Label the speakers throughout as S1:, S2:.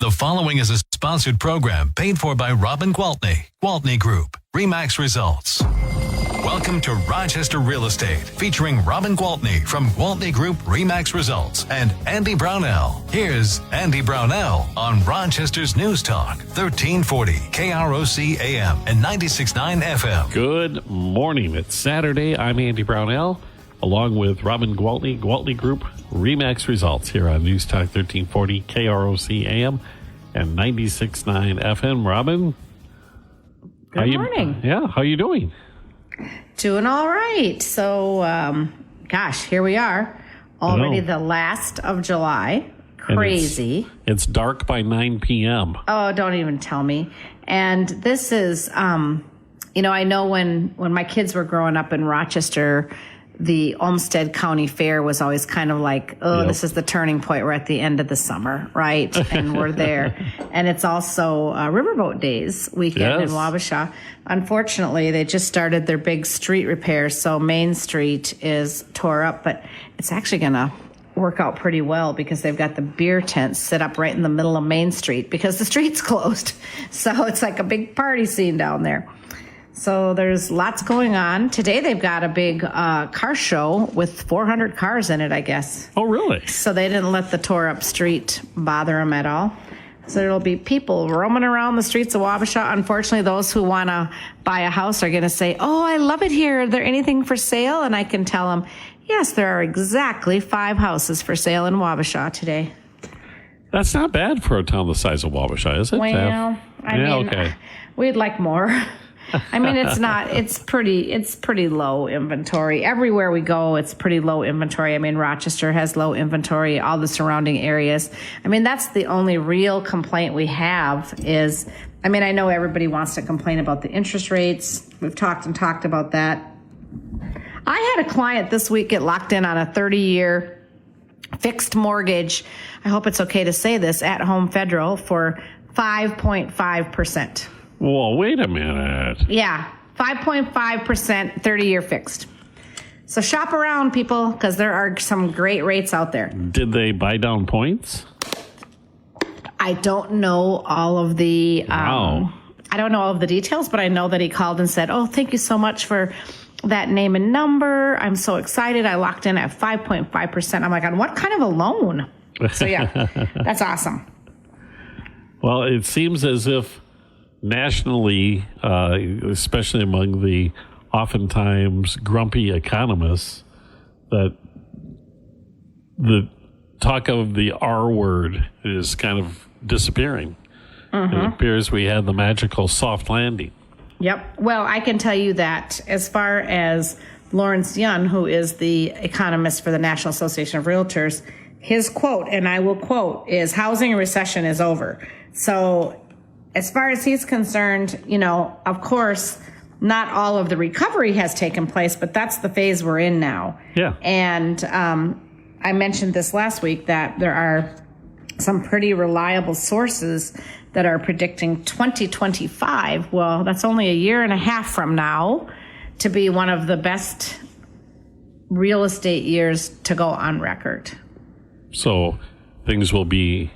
S1: The following is a sponsored program paid for by Robin Gwaltney Group-RE Results. Welcome to Rochester Real Estate, featuring Robin Gwaltney from Gwaltney Group-RE Results and Andy Brownell. Here's Andy Brownell on Rochester's News Talk, 1340 KROC AM and 96.9 FM.
S2: Good morning. It's Saturday. I'm Andy Brownell, along with Robin Gwaltney Group-RE Results here on News Talk, 1340 KROC AM and 96.9 FM. Robin?
S3: Good morning.
S2: How you doing?
S3: Doing all right. So, here we are. Already the last of July. Crazy.
S2: It's dark by 9 p.m.
S3: Oh, don't even tell me. And this is, I know when my kids were growing up in Rochester, the Olmsted County Fair was always kind of like, This is the turning point. We're at the end of the summer, right? And we're there. And it's also Riverboat Days weekend in Wabasha. Unfortunately, they just started their big street repairs, so Main Street is tore up, but it's actually going to work out pretty well because they've got the beer tents set up right in the middle of Main Street because the street's closed. So it's like a big party scene down there. So there's lots going on. Today they've got a big car show with 400 cars in it, I guess.
S2: Oh, really?
S3: So they didn't let the tore up street bother them at all. So there'll be people roaming around the streets of Wabasha. Unfortunately, those who want to buy a house are going to say, "Oh, I love it here. Is there anything for sale?" And I can tell them, yes, there are exactly 5 houses for sale in Wabasha today.
S2: That's not bad for a town the size of Wabasha, is it?
S3: Well, okay. We'd like more. I mean, it's pretty low inventory. Everywhere we go, it's pretty low inventory. I mean, Rochester has low inventory, all the surrounding areas. I mean, that's the only real complaint we have is, I know everybody wants to complain about the interest rates. We've talked about that. I had a client this week get locked in on a 30-year fixed mortgage. I hope it's okay to say this, at Home Federal for 5.5%.
S2: Whoa, wait a minute.
S3: Yeah, 5.5%, 30-year fixed. So shop around, people, because there are some great rates out there.
S2: Did they buy down points?
S3: I don't know all of the
S2: Wow.
S3: I don't know all of the details, but I know that he called and said, "Oh, thank you so much for that name and number. I'm so excited. I locked in at 5.5%. I'm like, on what kind of a loan? So yeah, that's awesome.
S2: Well, it seems as if nationally, especially among the oftentimes grumpy economists, that the talk of the R word is kind of disappearing. Mm-hmm. It appears we had the magical soft landing.
S3: Yep. Well, I can tell you that as far as Lawrence Yun, who is the economist for the National Association of Realtors, his quote, and I will quote, is housing recession is over. So as far as he's concerned, of course, not all of the recovery has taken place, but that's the phase we're in now.
S2: Yeah.
S3: And I mentioned this last week that there are some pretty reliable sources that are predicting 2025. Well, that's only a year and a half from now to be one of the best real estate years to go on record.
S2: So things will be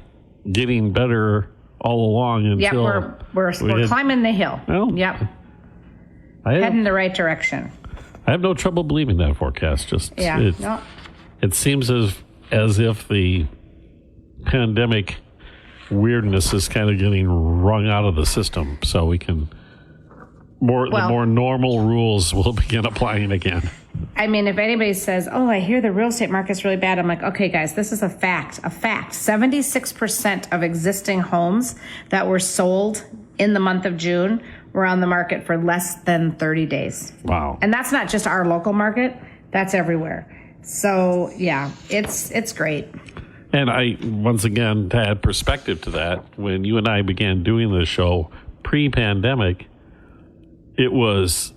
S2: getting better all along until...
S3: Yeah, we're climbing the hill.
S2: Well,
S3: yep. Heading in the right direction.
S2: I have no trouble believing that forecast. It seems as if the pandemic weirdness is kind of getting wrung out of the system, so we can the more normal rules will begin applying again.
S3: I mean, if anybody says, "Oh, I hear the real estate market's really bad," I'm like, okay, guys, this is a fact. 76% of existing homes that were sold in the month of June were on the market for less than 30 days.
S2: Wow.
S3: And that's not just our local market. That's everywhere. So, yeah, it's great.
S2: And once again, to add perspective to that, when you and I began doing this show pre-pandemic, it was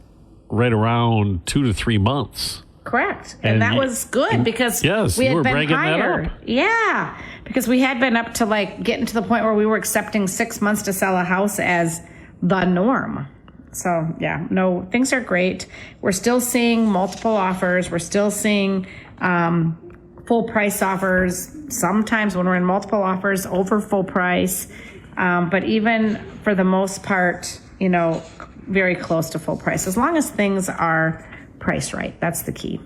S2: right around 2 to 3 months.
S3: Correct. And that was good because we had been higher. Yeah. Because we had been up to getting to the point where we were accepting 6 months to sell a house as the norm. So, yeah, no, things are great. We're still seeing multiple offers. We're still seeing full price offers. Sometimes when we're in multiple offers, over full price. But even for the most part, very close to full price. As long as things are priced right. That's the key.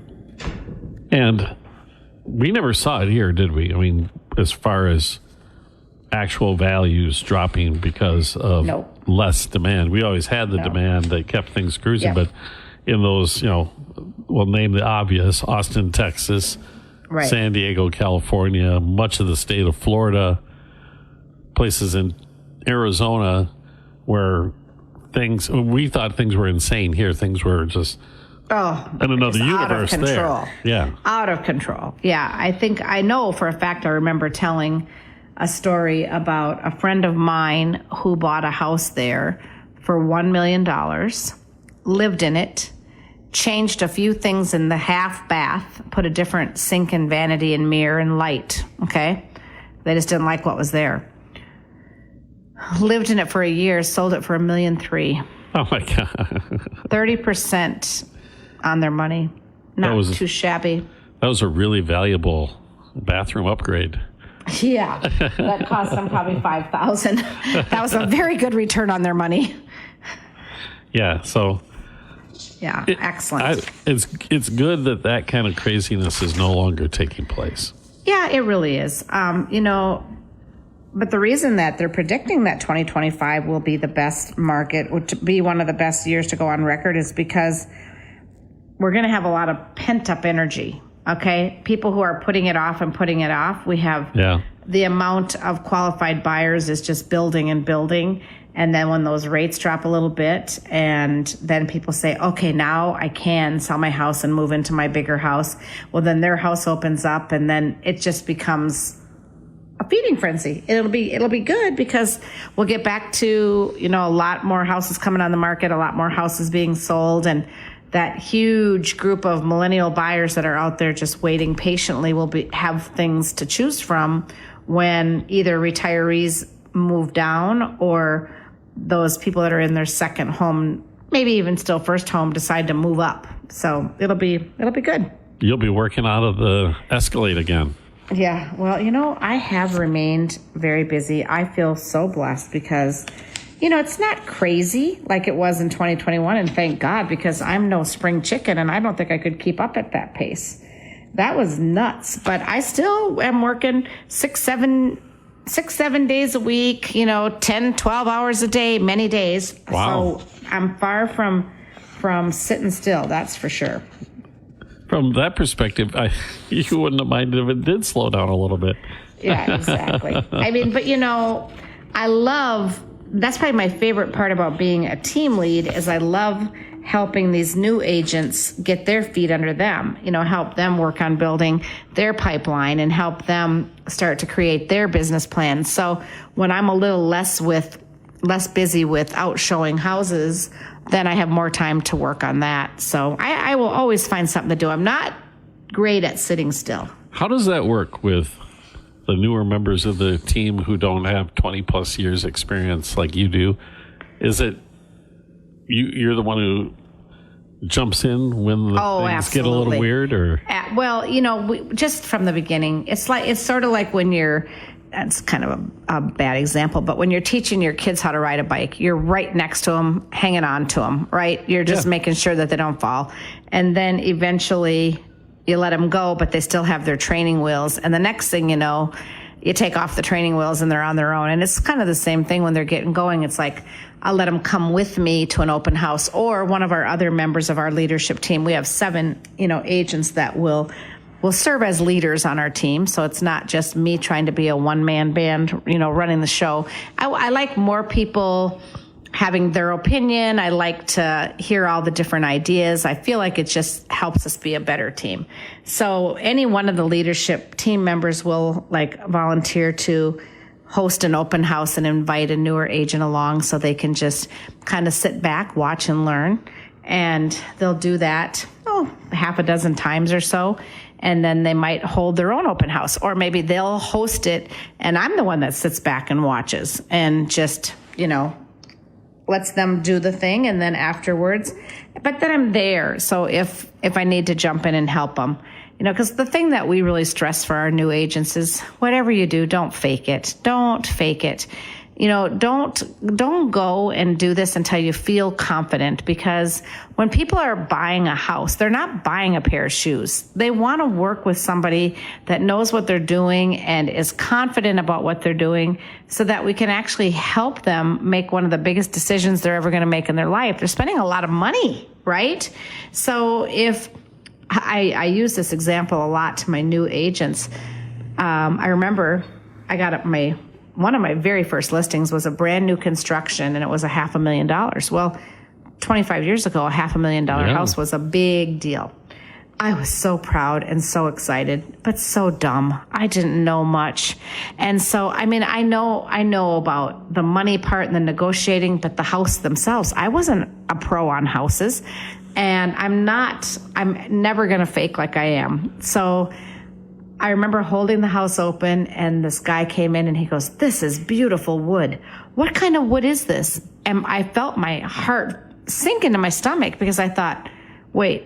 S2: And we never saw it here, did we? I mean, as far as actual values dropping because of less demand. We always had the demand that kept things cruising, but in those, we'll name the obvious, Austin, Texas, San Diego, California, much of the state of Florida, places in Arizona where we thought things were insane. Here, things were just in another universe there. Yeah.
S3: Out of control. Yeah. I know for a fact, I remember telling a story about a friend of mine who bought a house there for $1 million, lived in it, changed a few things in the half bath, put a different sink and vanity and mirror and light. Okay. They just didn't like what was there. Lived in it for a year, sold it for $1.3 million.
S2: Oh my God.
S3: 30% on their money. Not too shabby.
S2: That was a really valuable bathroom upgrade.
S3: Yeah, that cost them probably $5,000. That was a very good return on their money.
S2: Yeah, so
S3: excellent.
S2: It's good that kind of craziness is no longer taking place.
S3: Yeah, it really is. But the reason that they're predicting that 2025 will be the best market, or to be one of the best years to go on record, is because we're going to have a lot of pent-up energy. Okay, people who are putting it off and putting it off. We have the amount of qualified buyers is just building and building. And then when those rates drop a little bit, and then people say, okay, now I can sell my house and move into my bigger house. Well, then their house opens up, and then it just becomes a feeding frenzy. It'll be good because we'll get back to, a lot more houses coming on the market, a lot more houses being sold, and that huge group of millennial buyers that are out there just waiting patiently will have things to choose from when either retirees move down or those people that are in their second home, maybe even still first home, decide to move up. So it'll be good.
S2: You'll be working out of the Escalade again.
S3: Yeah. Well, I have remained very busy. I feel so blessed because it's not crazy like it was in 2021, and thank God, because I'm no spring chicken, and I don't think I could keep up at that pace. That was nuts. But I still am working 6-7 days a week, 10, 12 hours a day, many days.
S2: Wow.
S3: So I'm far from sitting still, that's for sure.
S2: From that perspective, you wouldn't have minded if it did slow down a little bit.
S3: Yeah, exactly. But that's probably my favorite part about being a team lead is I love helping these new agents get their feet under them, help them work on building their pipeline and help them start to create their business plan. So when I'm a little less busy with out showing houses, then I have more time to work on that. So I will always find something to do. I'm not great at sitting still.
S2: How does that work with the newer members of the team who don't have 20 plus years experience like you do? Is it you're the one who jumps in when the things
S3: absolutely.
S2: Get a little weird, or?
S3: Well, just from the beginning, it's sort of like when that's kind of a bad example, but when you're teaching your kids how to ride a bike, you're right next to them, hanging on to them, right? You're just making sure that they don't fall. And then eventually you let them go, but they still have their training wheels. And the next thing you know, you take off the training wheels and they're on their own. And it's kind of the same thing when they're getting going. It's like, I'll let them come with me to an open house, or one of our other members of our leadership team. We have 7, agents that will serve as leaders on our team. So it's not just me trying to be a one-man band, running the show. I like more people having their opinion. I like to hear all the different ideas. I feel like it just helps us be a better team. So any one of the leadership team members will volunteer to host an open house and invite a newer agent along so they can just kind of sit back, watch and learn. And they'll do that, half a dozen times or so. And then they might hold their own open house, or maybe they'll host it and I'm the one that sits back and watches and just, lets them do the thing. And then afterwards, but then I'm there. So if I need to jump in and help them. because the thing that we really stress for our new agents is whatever you do, don't fake it. Don't fake it. Don't go and do this until you feel confident, because when people are buying a house, they're not buying a pair of shoes. They want to work with somebody that knows what they're doing and is confident about what they're doing, so that we can actually help them make one of the biggest decisions they're ever going to make in their life. They're spending a lot of money, right? So if I use this example a lot to my new agents, I remember I got up one of my very first listings was a brand new construction, and it was $500,000. Well, 25 years ago, $500,000 house was a big deal. I was so proud and so excited, but so dumb. I didn't know much. And so, I know about the money part and the negotiating, but the house themselves, I wasn't a pro on houses, and I'm never going to fake like I am. So I remember holding the house open, and this guy came in and he goes, "This is beautiful wood. What kind of wood is this?" And I felt my heart sink into my stomach, because I thought, wait,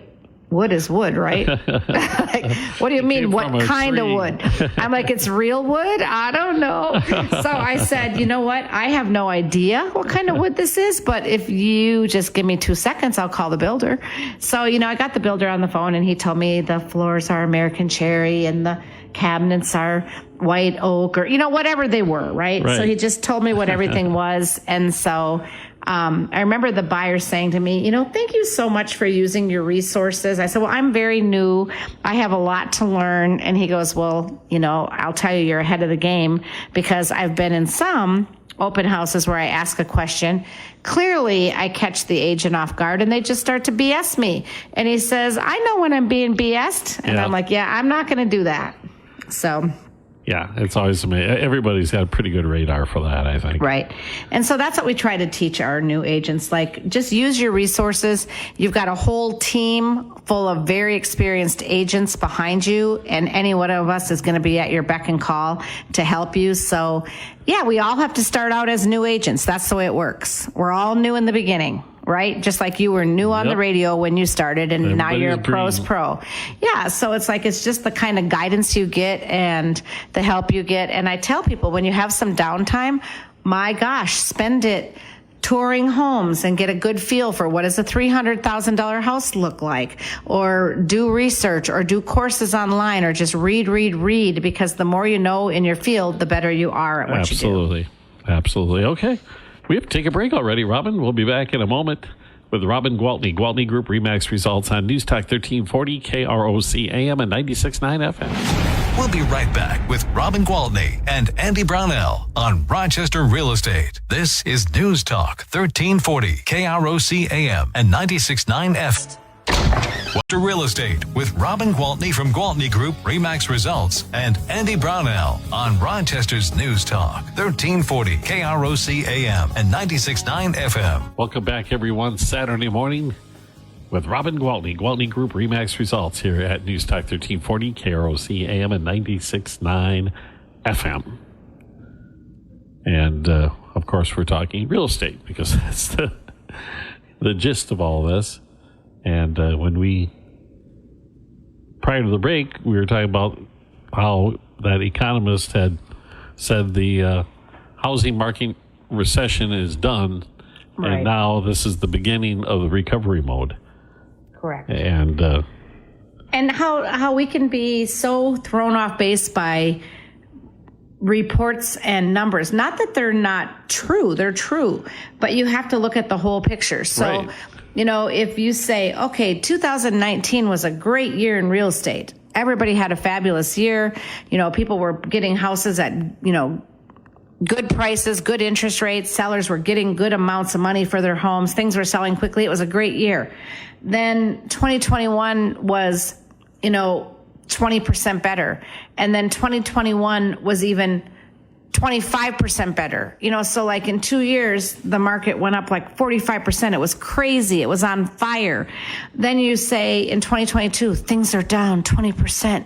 S3: wood is wood, right? Like, what do you mean? What kind of wood? I'm like, it's real wood? I don't know. So I said, you know what? I have no idea what kind of wood this is, but if you just give me 2 seconds, I'll call the builder. So, I got the builder on the phone, and he told me the floors are American cherry and the cabinets are white oak, or, whatever they were, right? So he just told me what everything was. And so I remember the buyer saying to me, "Thank you so much for using your resources." I said, "Well, I'm very new. I have a lot to learn." And he goes, "Well, I'll tell you, you're ahead of the game, because I've been in some open houses where I ask a question. Clearly, I catch the agent off guard, and they just start to BS me." And he says, "I know when I'm being BS'd." And I'm like, "Yeah, I'm not going to do that." So...
S2: yeah, it's always amazing. Everybody's got a pretty good radar for that, I think.
S3: Right. And so that's what we try to teach our new agents. Like, just use your resources. You've got a whole team full of very experienced agents behind you, and any one of us is going to be at your beck and call to help you. So, yeah, we all have to start out as new agents. That's the way it works. We're all new in the beginning. Right? Just like you were new on the radio when you started, and now you're a pro's pro. Yeah. So it's just the kind of guidance you get and the help you get. And I tell people, when you have some downtime, my gosh, spend it touring homes and get a good feel for what does a $300,000 house look like, or do research, or do courses online, or just read, because the more you know in your field, the better you are at what you do.
S2: Absolutely. Okay. We have to take a break already, Robin. We'll be back in a moment with Robin Gwaltney, Gwaltney Group RE/MAX results on News Talk 1340, KROC AM and 96.9 FM.
S1: We'll be right back with Robin Gwaltney and Andy Brownell on Rochester Real Estate. This is News Talk 1340, KROC AM and 96.9 FM. Rochester Real Estate with Robin Gwaltney from Gwaltney Group RE/MAX results and Andy Brownell on Rochester's News Talk 1340 KROC AM and 96.9 FM.
S2: Welcome back, everyone. Saturday morning with Robin Gwaltney, Gwaltney Group RE/MAX results here at News Talk 1340 KROC AM and 96.9 FM. And of course, we're talking real estate, because that's the gist of all this. And prior to the break, we were talking about how that economist had said the housing market recession is done, and now this is the beginning of the recovery mode.
S3: Correct.
S2: And
S3: how we can be so thrown off base by reports and numbers. Not that they're not true, they're true, but you have to look at the whole picture. So, if you say, okay, 2019 was a great year in real estate. Everybody had a fabulous year. People were getting houses at, good prices, good interest rates. Sellers were getting good amounts of money for their homes. Things were selling quickly. It was a great year. Then 2021 was, 20% better. And then 2021 was even 25% better. So like in 2 years, the market went up like 45%. It was crazy. It was on fire. Then you say in 2022, things are down 20%.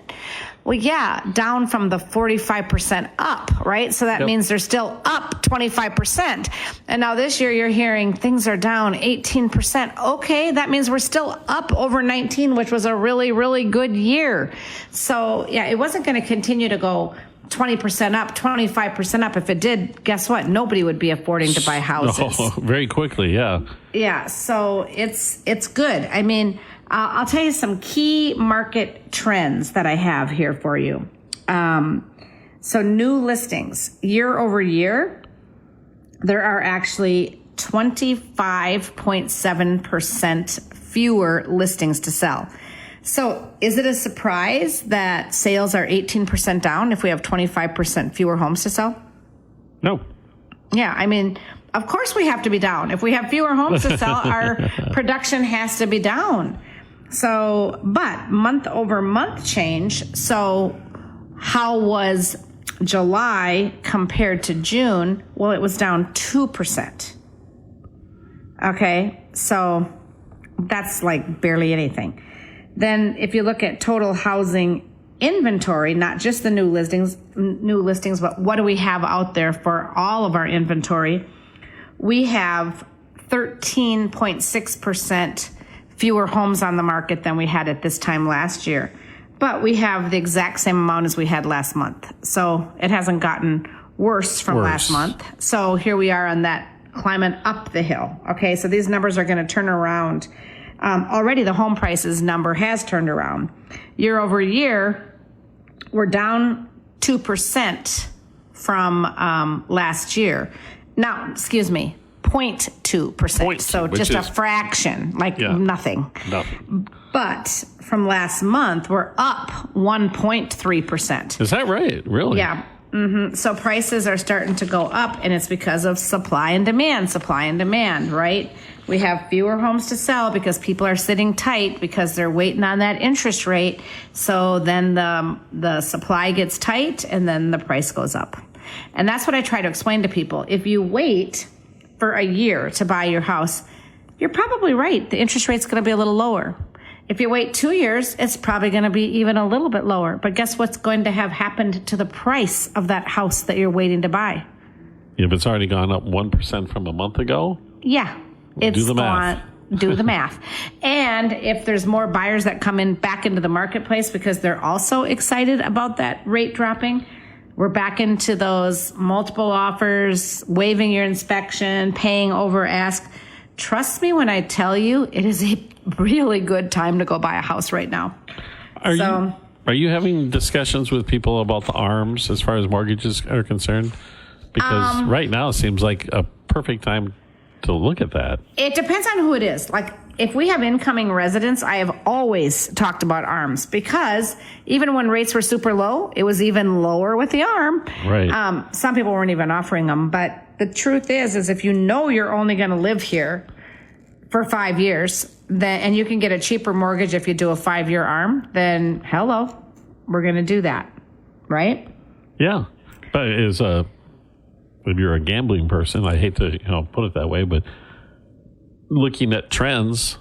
S3: Well, yeah, down from the 45% up, right? So that means they're still up 25%. And now this year you're hearing things are down 18%. Okay, that means we're still up over 19, which was a really, really good year. So yeah, it wasn't going to continue to go 20% up, 25% up. If it did, guess what? Nobody would be affording to buy houses.
S2: No, very quickly, yeah.
S3: Yeah, so it's good. I mean, I'll tell you some key market trends that I have here for you. So new listings, year over year, there are actually 25.7% fewer listings to sell. So is it a surprise that sales are 18% down if we have 25% fewer homes to sell?
S2: No.
S3: Yeah, I mean, of course we have to be down. If we have fewer homes to sell, our production has to be down. So, but month over month change. So how was July compared to June? Well, it was down 2%. Okay, so that's like barely anything. Then if you look at total housing inventory, not just the new listings, but what do we have out there for all of our inventory? We have 13.6% fewer homes on the market than we had at this time last year. But we have the exact same amount as we had last month. So it hasn't gotten worse from last month. So here we are on that climbing up the hill. Okay, so these numbers are going to turn around. Already the home prices number has turned around. Year over year, we're down 2% from last year. Now, excuse me, 0.2%. So just a fraction, like nothing. But from last month, we're up 1.3%.
S2: Is that right? Really?
S3: Yeah. Mm-hmm. So prices are starting to go up, and it's because of supply and demand, right? We have fewer homes to sell because people are sitting tight because they're waiting on that interest rate. So then the supply gets tight and then the price goes up. And that's what I try to explain to people. If you wait for a year to buy your house, you're probably right. The interest rate's going to be a little lower. If you wait 2 years, it's probably going to be even a little bit lower. But guess what's going to have happened to the price of that house that you're waiting to buy?
S2: If it's already gone up 1% from a month ago?
S3: Yeah.
S2: Do the math.
S3: Do the math. And if there's more buyers that come in back into the marketplace because they're also excited about that rate dropping, we're back into those multiple offers, waiving your inspection, paying over ask. Trust me when I tell you, it is a really good time to go buy a house right now.
S2: Are you having discussions with people about the ARMs as far as mortgages are concerned? Because right now it seems like a perfect time to look at that.
S3: It depends on who it is. Like if we have incoming residents, I have always talked about ARMs because even when rates were super low, it was even lower with the ARM.
S2: Right.
S3: Some people weren't even offering them, but the truth is if you know you're only going to live here for 5 years, then and you can get a cheaper mortgage if you do a 5-year ARM, then hello, we're going to do that, right?
S2: Yeah, but if you're a gambling person, I hate to put it that way, but looking at trends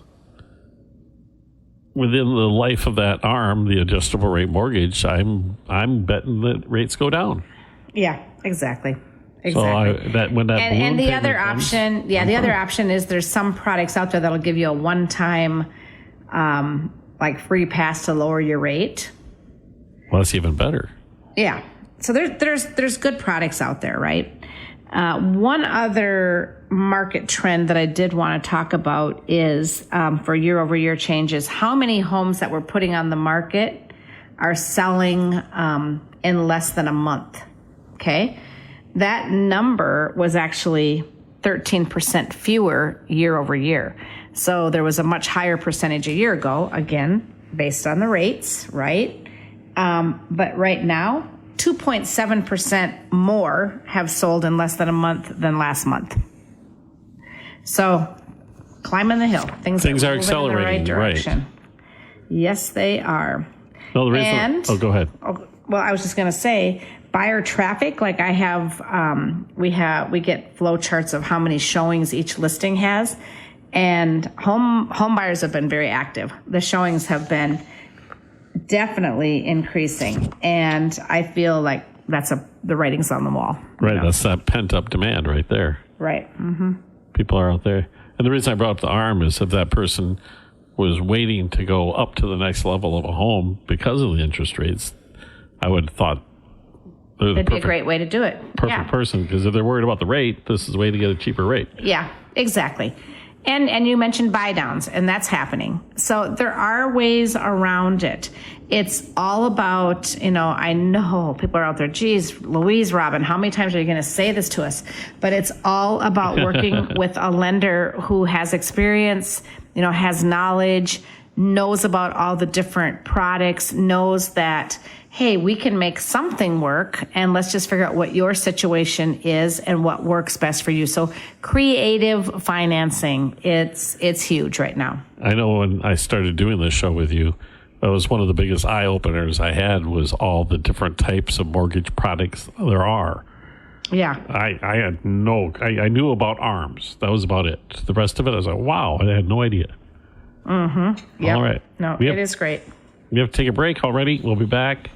S2: within the life of that ARM, the adjustable rate mortgage, I'm betting that rates go down.
S3: Yeah, exactly.
S2: So
S3: and the other option, the other option is there's some products out there that'll give you a one-time like free pass to lower your rate.
S2: Well, that's even better.
S3: Yeah. So there's good products out there, right? One other market trend that I did want to talk about is for year over year changes. How many homes that we're putting on the market are selling in less than a month? Okay. That number was actually 13% fewer year over year. So there was a much higher percentage a year ago, again, based on the rates, right? But right now, 2.7% more have sold in less than a month than last month. So climbing the hill. Things are
S2: accelerating in the right direction.
S3: Right. Yes, they are.
S2: Well, go ahead.
S3: Well, I was just going to say, buyer traffic, like I have, we get flow charts of how many showings each listing has, and home buyers have been very active. The showings have been definitely increasing. And I feel like that's the writing's on the wall.
S2: Right. That's that pent up demand right there.
S3: Right. Mm-hmm.
S2: People are out there. And the reason I brought up the ARM is if that person was waiting to go up to the next level of a home because of the interest rates, I would have thought
S3: it'd be a great way to do it.
S2: Perfect person, because if they're worried about the rate, this is a way to get a cheaper rate.
S3: Yeah, exactly. And you mentioned buy downs, and that's happening. So there are ways around it. It's all about, I know people are out there, geez, Louise, Robin, how many times are you going to say this to us? But it's all about working with a lender who has experience, has knowledge, knows about all the different products, knows that, hey, we can make something work, and let's just figure out what your situation is and what works best for you. So creative financing, it's huge right now.
S2: I know when I started doing this show with you, that was one of the biggest eye-openers I had was all the different types of mortgage products there are.
S3: Yeah.
S2: I had I knew about ARMs. That was about it. The rest of it, I was like, wow, I had no idea.
S3: Mm-hmm. Yep.
S2: All right.
S3: No, it is great.
S2: We have to take a break already. We'll be back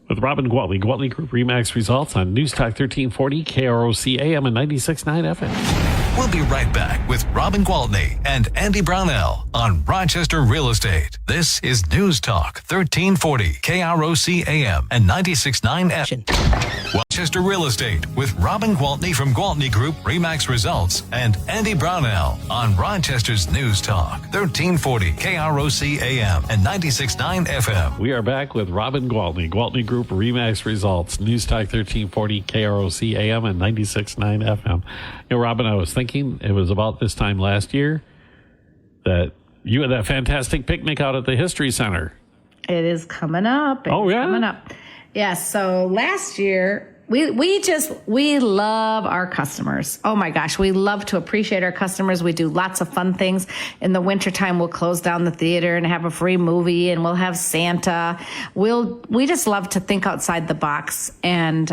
S2: with Robin Gwaltney, Gwaltney Group-RE Max results on News Talk 1340, KROC AM and 96.9 FM.
S1: We'll be right back with Robin Gwaltney and Andy Brownell on Rochester Real Estate. This is News Talk 1340, KROC AM and 96.9 FM. Rochester Real Estate with Robin Gwaltney from Gwaltney Group-RE Max Results and Andy Brownell on Rochester's News Talk 1340, KROC AM and 96.9 FM.
S2: We are back with Robin Gwaltney, Gwaltney Group-RE Max Results, News Talk 1340, KROC AM and 96.9 FM. Robin, I was thinking it was about this time last year that you had that fantastic picnic out at the History Center.
S3: It is coming up. Coming up. Yeah, so last year, we love our customers. Oh my gosh, we love to appreciate our customers. We do lots of fun things. In the wintertime, we'll close down the theater and have a free movie, and we'll have Santa. We just love to think outside the box and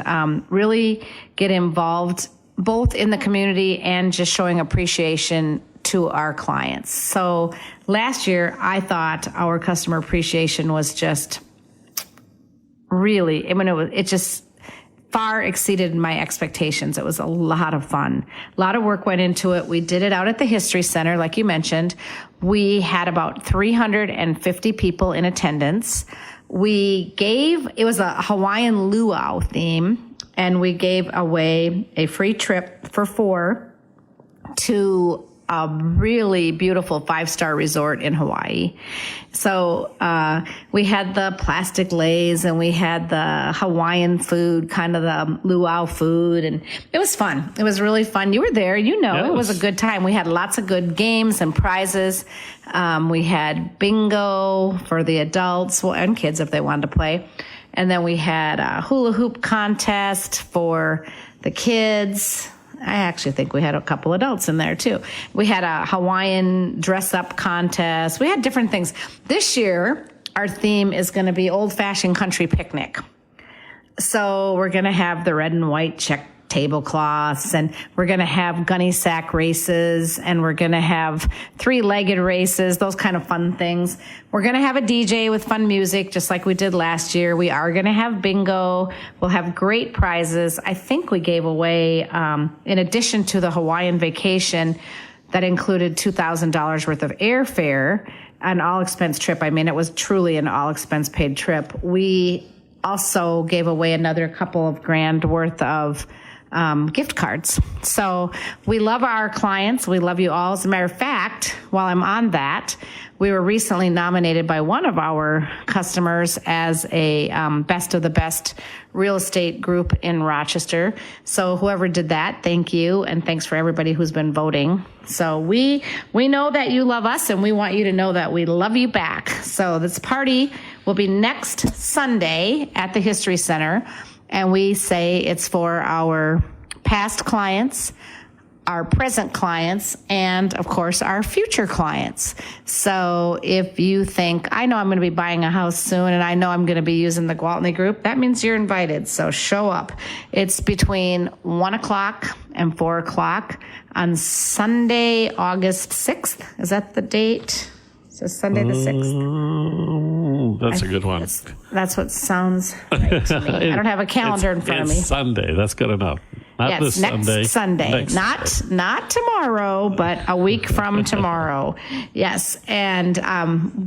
S3: really get involved both in the community and just showing appreciation to our clients. So last year, I thought our customer appreciation was just really, it just far exceeded my expectations. It was a lot of fun. A lot of work went into it. We did it out at the History Center, like you mentioned. We had about 350 people in attendance. It was a Hawaiian luau theme, and we gave away a free trip for 4 to a really beautiful 5-star resort in Hawaii. So we had the plastic leis, and we had the Hawaiian food, kind of the luau food, and it was fun. It was really fun. You were there, It was a good time. We had lots of good games and prizes. We had bingo for the adults and kids if they wanted to play. And then we had a hula hoop contest for the kids. I actually think we had a couple adults in there too. We had a Hawaiian dress up contest. We had different things. This year, our theme is going to be old fashioned country picnic. So we're going to have the red and white check tablecloths, and we're going to have gunny sack races, and we're going to have 3-legged races, those kind of fun things. We're going to have a DJ with fun music, just like we did last year. We are going to have bingo. We'll have great prizes. I think we gave away, in addition to the Hawaiian vacation, that included $2,000 worth of airfare, an all-expense trip. I mean, it was truly an all-expense paid trip. We also gave away another couple of grand worth of gift cards. So we love our clients. We love you all. As a matter of fact, while I'm on that, we were recently nominated by one of our customers as a best of the best real estate group in Rochester. So whoever did that, thank you. And thanks for everybody who's been voting. So we know that you love us, and we want you to know that we love you back. So this party will be next Sunday at the History Center. And we say it's for our past clients, our present clients, and of course our future clients. So if you think, I know I'm going to be buying a house soon, and I know I'm going to be using the Gwaltney Group, that means you're invited. So show up. It's between 1 o'clock and 4 o'clock on Sunday, August 6th. Is that the date? So Sunday the 6th.
S2: That's a good one.
S3: That's what sounds right to me. I don't have a calendar in front of me.
S2: It's Sunday. That's good enough. Not this
S3: next Sunday.
S2: Next
S3: not tomorrow, but a week from tomorrow. Yes, and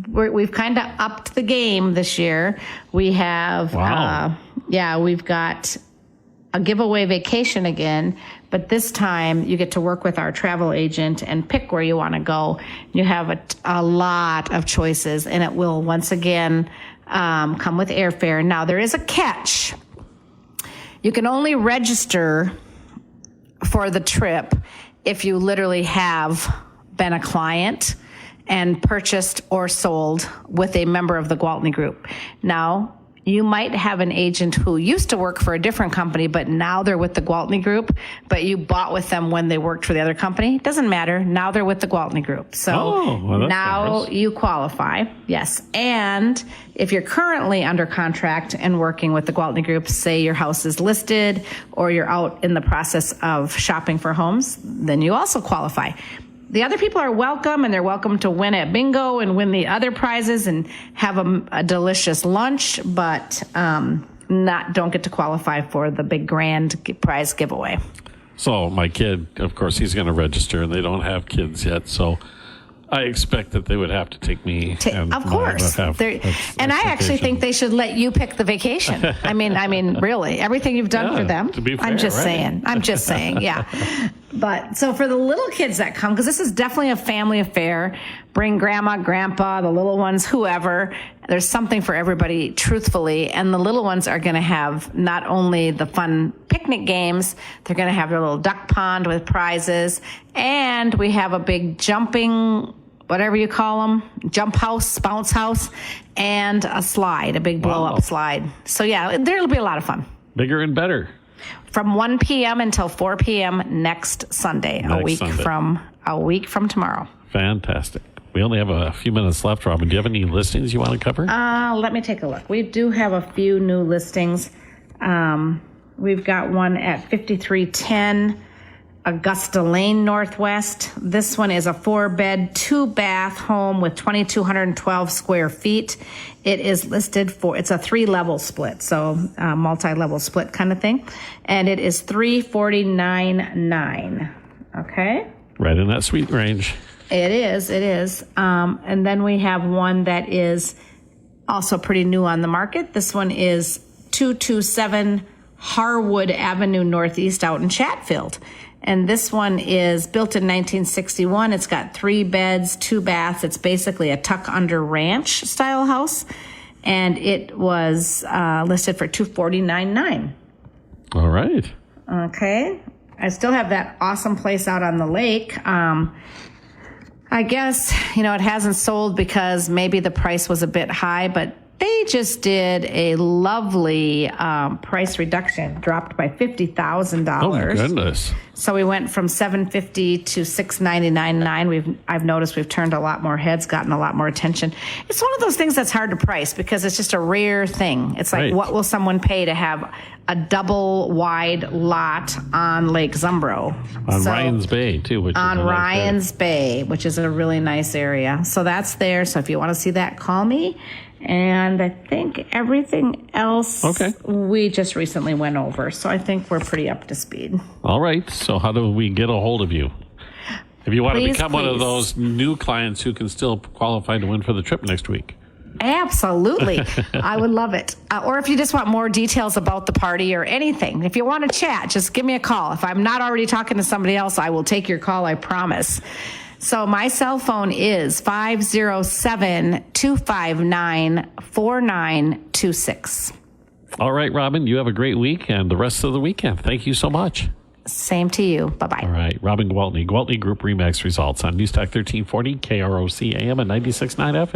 S3: we've kind of upped the game this year. We have, we've got a giveaway vacation again, but this time you get to work with our travel agent and pick where you want to go. You have a lot of choices, and it will once again come with airfare. Now, there is a catch. You can only register for the trip if you literally have been a client and purchased or sold with a member of the Gwaltney Group. Now, you might have an agent who used to work for a different company, but now they're with the Gwaltney Group, but you bought with them when they worked for the other company. Doesn't matter. Now they're with the Gwaltney Group. So now you qualify. Yes. And if you're currently under contract and working with the Gwaltney Group, say your house is listed or you're out in the process of shopping for homes, then you also qualify. The other people are welcome, and they're welcome to win at bingo and win the other prizes and have a delicious lunch, but don't get to qualify for the big grand prize giveaway.
S2: So my kid, of course, he's going to register, and they don't have kids yet, so I expect that they would have to take me.
S3: Of course. And I actually think they should let you pick the vacation. I mean, really, everything you've done for them.
S2: To be fair,
S3: I'm just saying, yeah. But so for the little kids that come, because this is definitely a family affair, bring grandma, grandpa, the little ones, whoever. There's something for everybody, truthfully. And the little ones are going to have not only the fun picnic games, they're going to have their little duck pond with prizes. And we have a big jumping, whatever you call them, jump house, bounce house, and a slide, a big blow-up slide. So, yeah, there'll be a lot of fun.
S2: Bigger and better.
S3: From 1 p.m. until 4 p.m. next Sunday, a week from tomorrow.
S2: Fantastic. We only have a few minutes left, Robin. Do you have any listings you want to cover?
S3: Let me take a look. We do have a few new listings. We've got one at 5310 Augusta Lane Northwest. This one is a 4-bed, 2-bath home with 2,212 square feet. It is listed it's a 3-level split, so multi-level split kind of thing. And it is $349,900. Okay?
S2: Right in that sweet range.
S3: It is. And then we have one that is also pretty new on the market. This one is 227 Harwood Avenue Northeast out in Chatfield. And this one is built in 1961. It's got 3 beds, 2 baths. It's basically a tuck-under ranch style house. And it was listed for $249,900.
S2: All right.
S3: Okay. I still have that awesome place out on the lake. I guess, it hasn't sold because maybe the price was a bit high, but they just did a lovely price reduction, dropped by $50,000.
S2: Oh my goodness!
S3: So we went from $750 to $699.9. I've noticed we've turned a lot more heads, gotten a lot more attention. It's one of those things that's hard to price because it's just a rare thing. It's like, what will someone pay to have a double wide lot on Lake Zumbro?
S2: On Ryan's Bay too, which
S3: on Ryan's Bay, which is a really nice area. So that's there. So if you want to see that, call me. And I think everything else we just recently went over. So I think we're pretty up to speed.
S2: All right. So how do we get a hold of you? If you want to become one of those new clients who can still qualify to win for the trip next week.
S3: Absolutely. I would love it. Or if you just want more details about the party or anything, if you want to chat, just give me a call. If I'm not already talking to somebody else, I will take your call, I promise. So my cell phone is 507-259-4926.
S2: All right, Robin, you have a great week and the rest of the weekend. Thank you so much.
S3: Same to you. Bye-bye.
S2: All right, Robin Gwaltney, Gwaltney Group RE results on News Talk 1340, KROC AM and 96.9 FM.